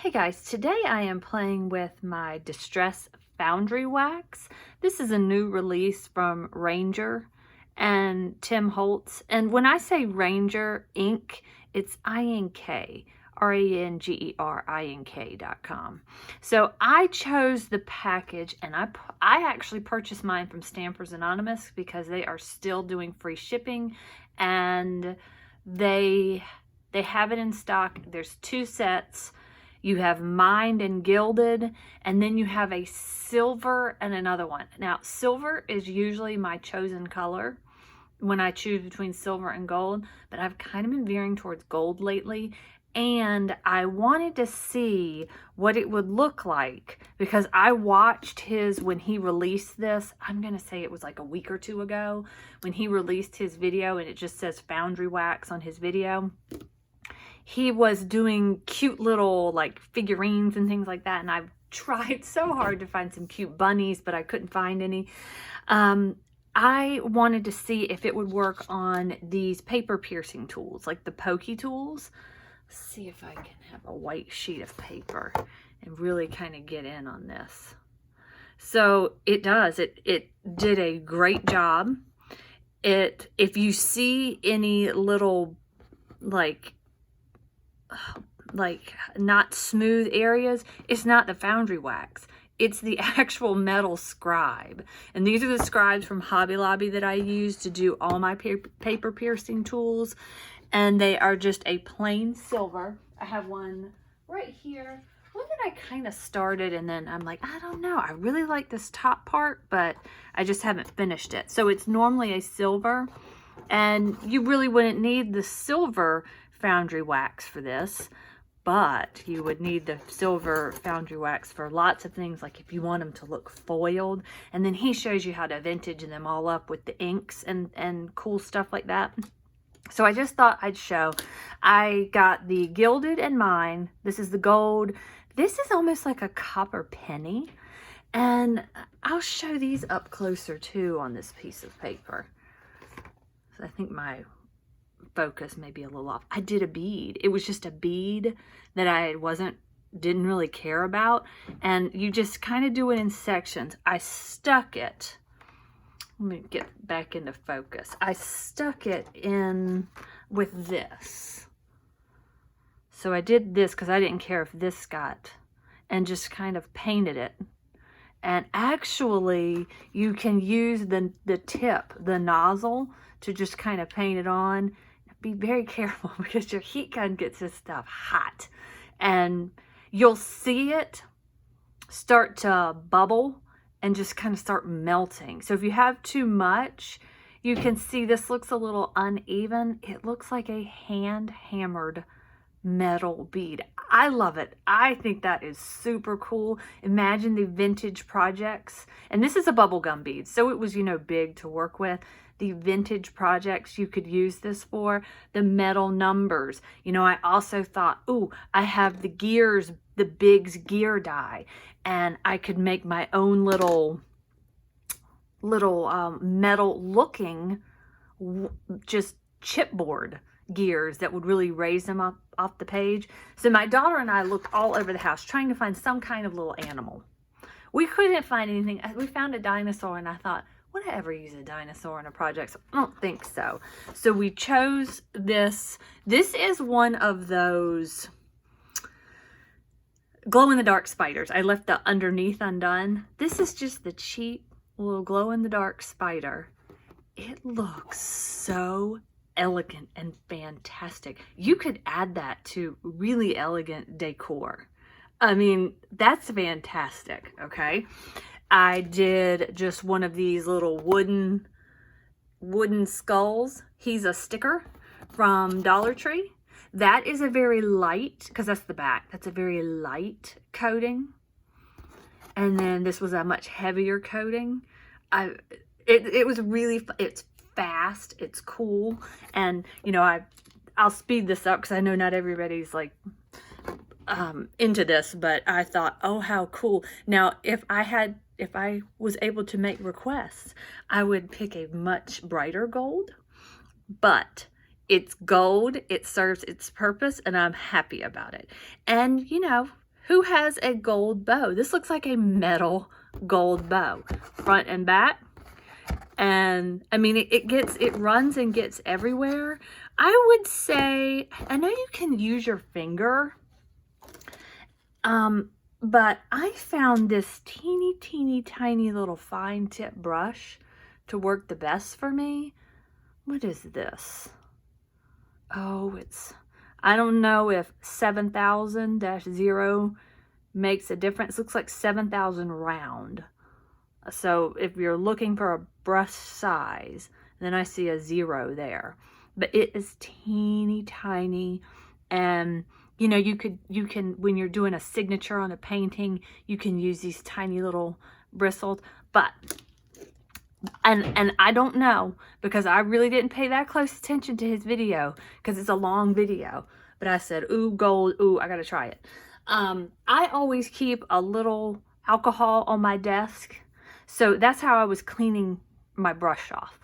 Hey guys, today I am playing with my Distress Foundry Wax. This is a new release from Ranger and Tim Holtz. And when I say Ranger ink, it's I-N-K, RANGERINK.com. So I chose the package, and I actually purchased mine from Stampers Anonymous because they are still doing free shipping, and they have it in stock. There's 2 sets. You have Mined and Gilded, and then you have a silver and another one. Now, silver is usually my chosen color when I choose between silver and gold, but I've kind of been veering towards gold lately, and I wanted to see what it would look like because I watched his, when he released this, I'm going to say it was like a week or 2 ago, when he released his video, and it just says Foundry Wax on his video. He was doing cute little like figurines and things like that, and I've tried so hard to find some cute bunnies, but I couldn't find any. I wanted to see if it would work on these paper piercing tools, like the pokey tools. Let's see if I can have a white sheet of paper and really kind of get in on this. So it does. It did a great job. If you see any little like not smooth areas, it's not the foundry wax, it's the actual metal scribe. And these are the scribes from Hobby Lobby that I use to do all my paper piercing tools, and they are just a plain silver. I have one right here, one that I kind of started, and then I'm like, I don't know, I really like this top part, but I just haven't finished it. So it's normally a silver, and you really wouldn't need the silver foundry wax for this, but you would need the silver foundry wax for lots of things, like if you want them to look foiled. And then he shows you how to vintage them all up with the inks and cool stuff like that. So I just thought I'd show. I got the Gilded and Mined. This is the gold. This is almost like a copper penny, and I'll show these up closer too on this piece of paper. So I think my focus may be a little off. I did a bead. It was just a bead that I didn't really care about, and you just kind of do it in sections. I stuck it, let me get back into focus. I stuck it in with this. So I did this because I didn't care if this got, and just kind of painted it. And actually you can use the tip, the nozzle, to just kind of paint it on. Be very careful because your heat gun gets this stuff hot, and you'll see it start to bubble and just kind of start melting. So if you have too much, you can see this looks a little uneven. It looks like a hand hammered metal bead. I love it. I think that is super cool. Imagine the vintage projects, and this is a bubblegum bead, so it was, you know, big to work with. The vintage projects you could use this for, the metal numbers. You know, I also thought, ooh, I have the gears, the Biggs gear die, and I could make my own little metal looking just chipboard gears that would really raise them up off the page. So my daughter and I looked all over the house trying to find some kind of little animal. We couldn't find anything. We found a dinosaur, and I thought, would I ever use a dinosaur in a project? So I don't think so. So we chose this. This is one of those glow-in-the-dark spiders. I left the underneath undone. This is just the cheap little glow-in-the-dark spider. It looks so elegant and fantastic. You could add that to really elegant decor. I mean, that's fantastic, okay? I did just one of these little wooden skulls. He's a sticker from Dollar Tree. That is a very light, because that's the back, that's a very light coating. And then this was a much heavier coating. It was really, it's fast, it's cool, and you know, I'll speed this up because I know not everybody's like into this, but I thought, oh, how cool. Now, if I was able to make requests, I would pick a much brighter gold, but it's gold, it serves its purpose, and I'm happy about it. And you know, who has a gold bow? This looks like a metal gold bow, front and back. And I mean, it runs and gets everywhere. I would say, I know you can use your finger, but I found this teeny tiny little fine tip brush to work the best for me. What is this? Oh, I don't know if 7000-0 makes a difference. It looks like 7000 round. So if you're looking for a brush size, then I see a 0 there. But it is teeny tiny, and you know, you can, when you're doing a signature on a painting, you can use these tiny little bristles. But and I don't know, because I really didn't pay that close attention to his video because it's a long video. But I said, ooh, gold, ooh, I gotta try it. I always keep a little alcohol on my desk. So that's how I was cleaning my brush off.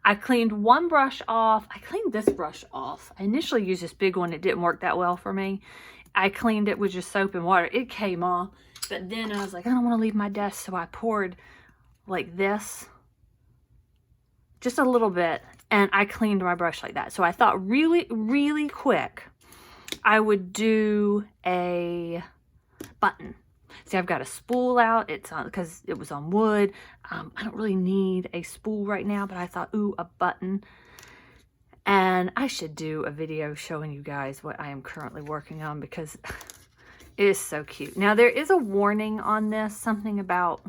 I cleaned one brush off. I cleaned this brush off. I initially used this big one. It didn't work that well for me. I cleaned it with just soap and water. It came off. But then I was like, I don't want to leave my desk. So I poured like this, just a little bit, and I cleaned my brush like that. So I thought really quick, I would do a button. See, I've got a spool out. It's on because it was on wood. I don't really need a spool right now, but I thought, ooh, a button. And I should do a video showing you guys what I am currently working on, because it is so cute. Now, there is a warning on this, something about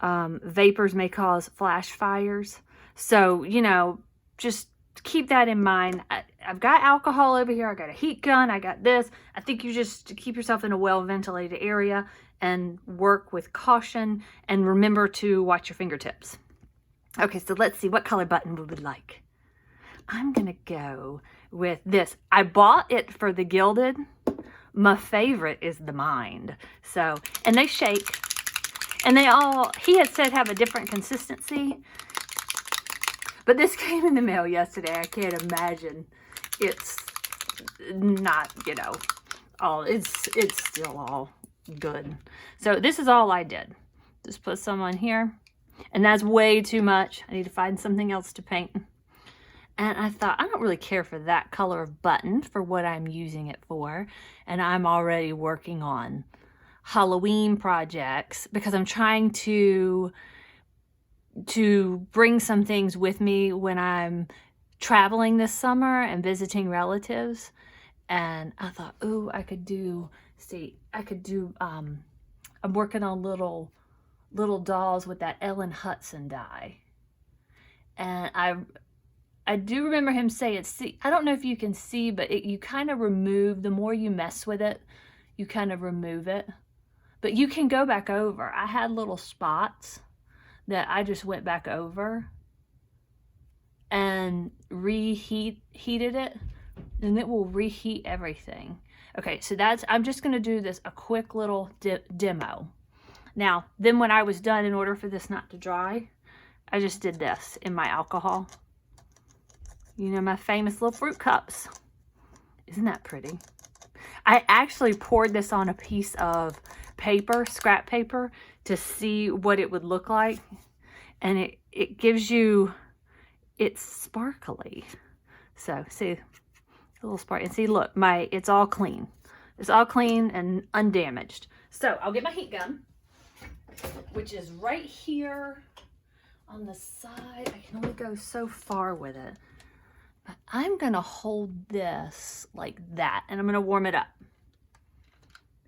vapors may cause flash fires. So, you know, just keep that in mind. I've got alcohol over here. I got a heat gun. I got this. I think you just keep yourself in a well-ventilated area and work with caution, and remember to watch your fingertips. Okay, so let's see what color button we would like. I'm gonna go with this. I bought it for the Gilded. My favorite is the Mined. So, and they shake, and they all, he had said, have a different consistency. But this came in the mail yesterday. I can't imagine it's not, you know, all, it's still all good. So this is all I did. Just put some on here. And that's way too much. I need to find something else to paint. And I thought, I don't really care for that color of button for what I'm using it for. And I'm already working on Halloween projects because I'm trying to bring some things with me when I'm traveling this summer and visiting relatives. And I thought, ooh, I could do, I'm working on little dolls with that Ellen Hudson dye. And I do remember him saying, see, I don't know if you can see, but you kind of remove, the more you mess with it, you kind of remove it. But you can go back over. I had little spots that I just went back over and heated it, and it will reheat everything. Okay, so I'm just gonna do this, a quick little demo. Now, then when I was done, in order for this not to dry, I just did this in my alcohol. You know, my famous little fruit cups. Isn't that pretty? I actually poured this on a piece of paper, scrap paper, to see what it would look like. And it gives you, it's sparkly. So, see, a little spark. And see, look, it's all clean. It's all clean and undamaged. So, I'll get my heat gun, which is right here on the side. I can only go so far with it. But I'm going to hold this like that, and I'm going to warm it up.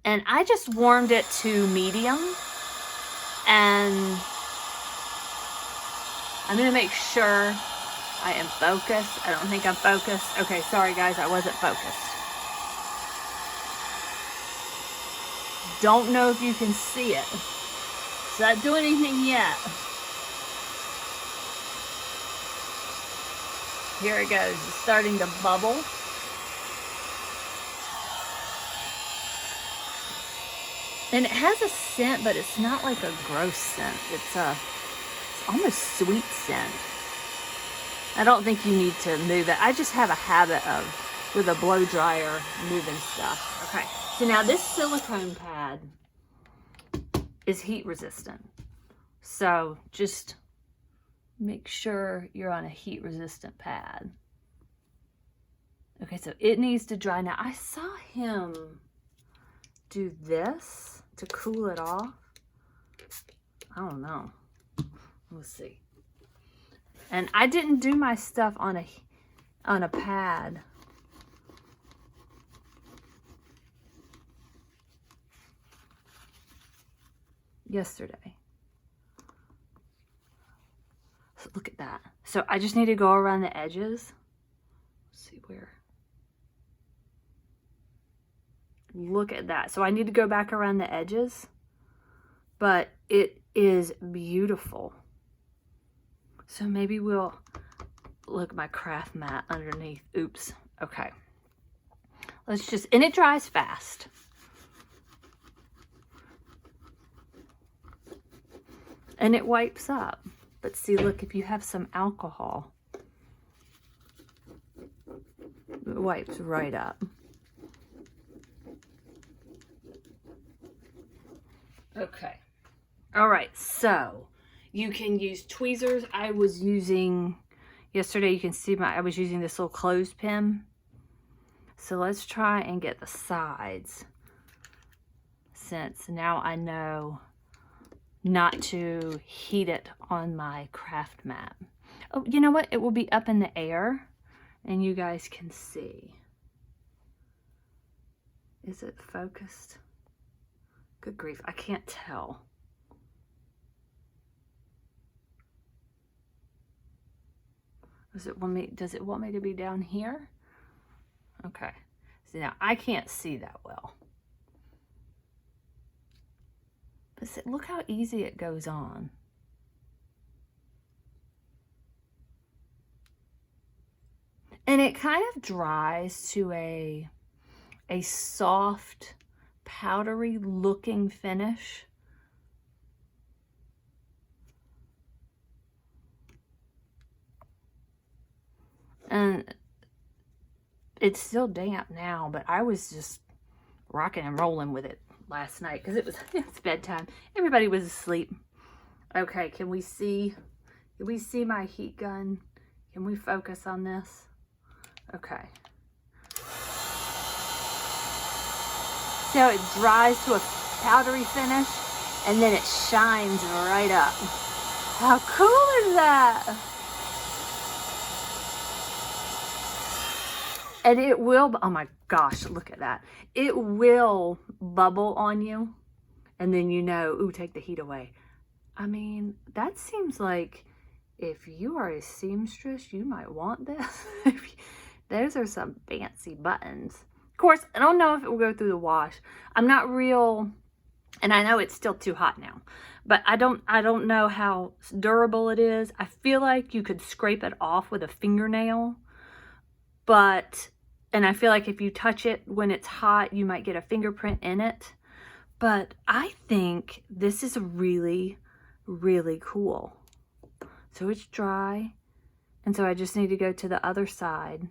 And I just warmed it to medium. And I'm going to make sure I am focused. I don't think I'm focused. Okay, sorry guys, I wasn't focused. Don't know if you can see it. It's not doing anything yet. Here it goes. It's starting to bubble. And it has a scent, but it's not like a gross scent. It's almost sweet scent. I don't think you need to move it. I just have a habit of with a blow dryer moving stuff. Okay, so now this silicone pad is heat resistant. So just make sure you're on a heat resistant pad. Okay, so it needs to dry. Now I saw him do this to cool it off. I don't know. Let's see. And I didn't do my stuff on a pad. Yesterday. So look at that. So I just need to go around the edges. Let's see where. Look at that. So I need to go back around the edges, but it is beautiful. So maybe we'll look my craft mat underneath. Oops. Okay. Let's just, and it dries fast. And it wipes up. But see, look, if you have some alcohol, it wipes right up. Okay. All right, so you can use tweezers. I was using, yesterday you can see I was using this little clothespin. So let's try and get the sides, since now I know not to heat it on my craft mat. Oh, you know what? It will be up in the air and you guys can see. Is it focused? Good grief, I can't tell. Does it want me to be down here? Okay. So now I can't see that well. But see, look how easy it goes on. And it kind of dries to a soft, powdery looking finish. And it's still damp now, but I was just rocking and rolling with it last night because it's bedtime. Everybody was asleep. Okay, can we see my heat gun? Can we focus on this? Okay. See how it dries to a powdery finish and then it shines right up. How cool is that? And it will, oh my gosh, look at that. It will bubble on you and then you know, ooh, take the heat away. I mean, that seems like if you are a seamstress, you might want this. Those are some fancy buttons. Of course, I don't know if it will go through the wash. I'm not real, and I know it's still too hot now, but I don't know how durable it is. I feel like you could scrape it off with a fingernail, and I feel like if you touch it when it's hot, you might get a fingerprint in it. But I think this is really, really cool. So it's dry, and so I just need to go to the other side.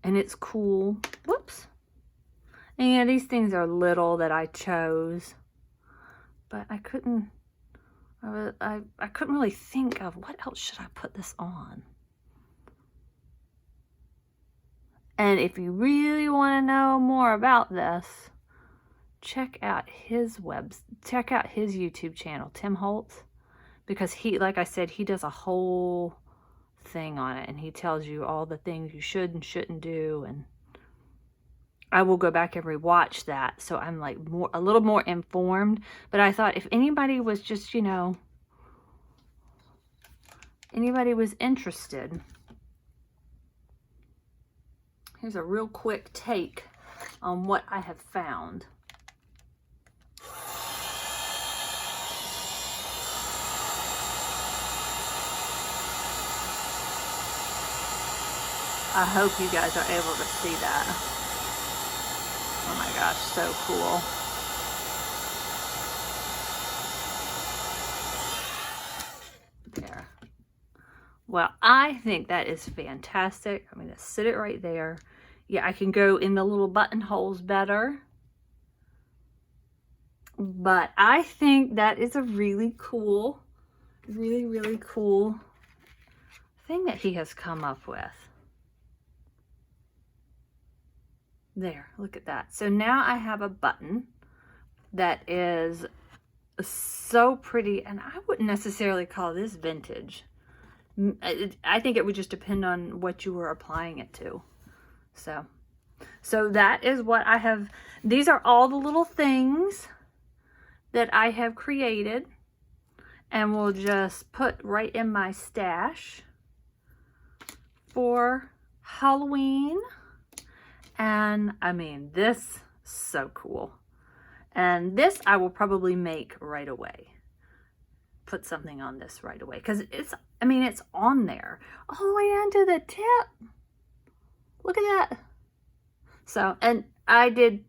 And it's cool. Whoops. And yeah, these things are little that I chose, but I couldn't really think of what else should I put this on. And if you really want to know more about this, check out his YouTube channel, Tim Holtz, because he, like I said, he does a whole thing on it and he tells you all the things you should and shouldn't do, and I will go back and rewatch that so I'm like a little more informed. But I thought if anybody was just, you know, anybody was interested, here's a real quick take on what I have found. I hope you guys are able to see that. Oh my gosh, so cool. There. Well, I think that is fantastic. I'm going to sit it right there. Yeah, I can go in the little buttonholes better. But I think that is a really cool, really cool thing that he has come up with. There, look at that. So now I have a button that is so pretty, and I wouldn't necessarily call this vintage. I think it would just depend on what you were applying it to. So that is what I have. These are all the little things that I have created and will just put right in my stash for Halloween. And I mean, this is so cool. And this I will probably make right away. Put something on this right away, because it's, I mean, it's on there all the way down to the tip. Look at that. So, and I did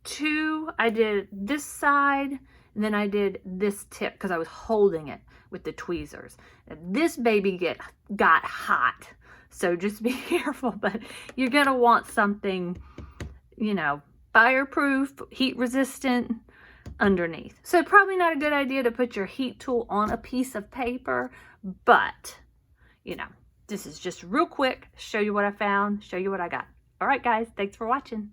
two. I did this side, and then I did this tip because I was holding it with the tweezers. This baby got hot, so just be careful. But you're gonna want something, you know, fireproof, heat resistant underneath. So probably not a good idea to put your heat tool on a piece of paper, but you know, this is just real quick, show you what I found, show you what I got. All right, guys, thanks for watching.